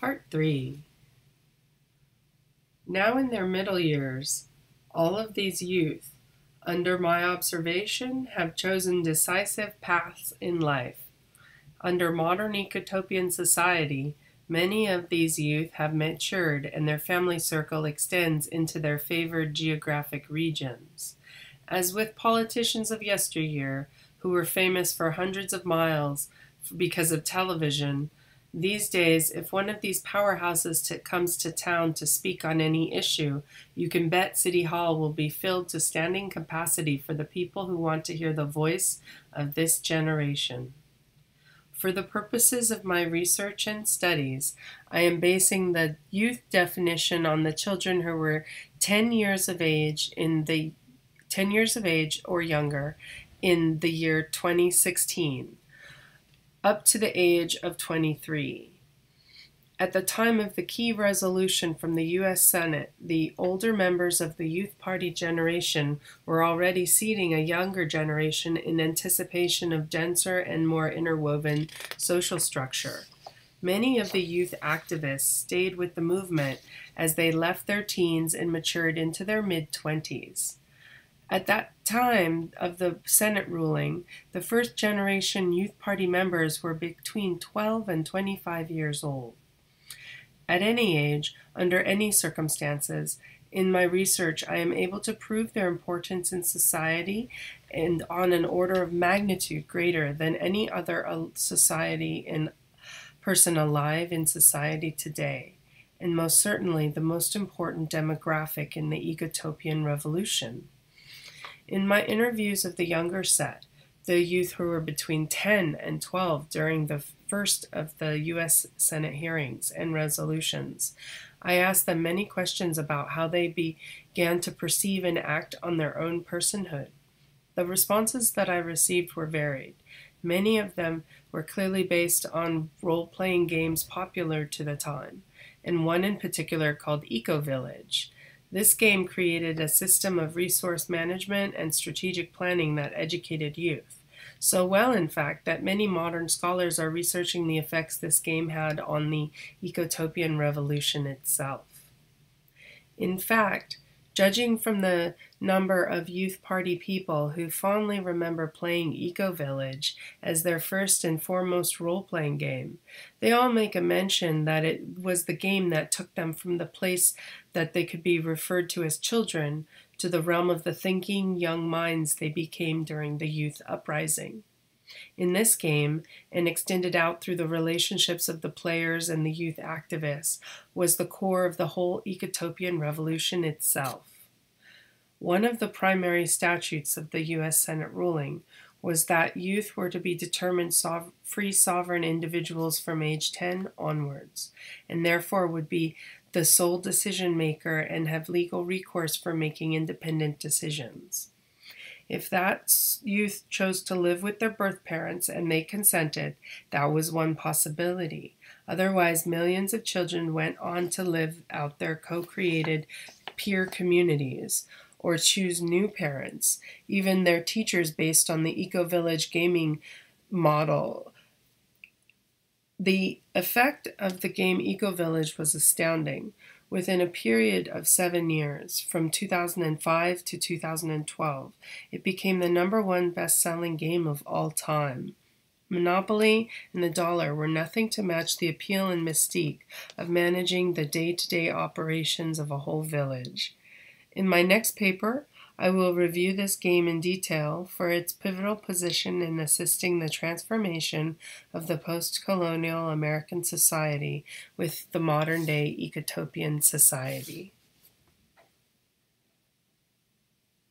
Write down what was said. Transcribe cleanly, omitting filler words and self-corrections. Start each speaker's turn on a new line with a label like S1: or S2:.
S1: Part 3. Now in their middle years, all of these youth, under my observation, have chosen decisive paths in life. Under modern Ecotopian society, many of these youth have matured and their family circle extends into their favored geographic regions. As with politicians of yesteryear, who were famous for hundreds of miles because of television, these days, if one of these powerhouses comes to town to speak on any issue, you can bet City Hall will be filled to standing capacity for the people who want to hear the voice of this generation. For the purposes of my research and studies, I am basing the youth definition on the children who were 10 years of age or younger in the year 2016. Up to the age of 23. At the time of the key resolution from the U.S. Senate, the older members of the Youth Party generation were already seeding a younger generation in anticipation of denser and more interwoven social structure. Many of the youth activists stayed with the movement as they left their teens and matured into their mid-20s. At that time of the Senate ruling, the first generation Youth Party members were between 12 and 25 years old. At any age, under any circumstances, in my research I am able to prove their importance in society and on an order of magnitude greater than any other person alive in society today, and most certainly the most important demographic in the Ecotopian revolution. In my interviews of the younger set, the youth who were between 10 and 12 during the first of the U.S. Senate hearings and resolutions, I asked them many questions about how they began to perceive and act on their own personhood. The responses that I received were varied. Many of them were clearly based on role-playing games popular to the time, and one in particular called Eco-Village. This game created a system of resource management and strategic planning that educated youth. So well, in fact, that many modern scholars are researching the effects this game had on the Ecotopian revolution itself. In fact, judging from the number of Youth Party people who fondly remember playing Eco-Village as their first and foremost role-playing game, they all make a mention that it was the game that took them from the place that they could be referred to as children to the realm of the thinking young minds they became during the youth uprising. In this game, and extended out through the relationships of the players and the youth activists, was the core of the whole Ecotopian revolution itself. One of the primary statutes of the U.S. Senate ruling was that youth were to be determined free sovereign individuals from age 10 onwards, and therefore would be the sole decision maker and have legal recourse for making independent decisions. If that youth chose to live with their birth parents and they consented, that was one possibility. Otherwise, millions of children went on to live out their co-created peer communities, or choose new parents, even their teachers based on the Eco-Village gaming model. The effect of the game Eco-Village was astounding. Within a period of 7 years, from 2005 to 2012, it became the #1 best-selling game of all time. Monopoly and the dollar were nothing to match the appeal and mystique of managing the day-to-day operations of a whole village. In my next paper, I will review this game in detail for its pivotal position in assisting the transformation of the post-colonial American society with the modern-day Ecotopian society.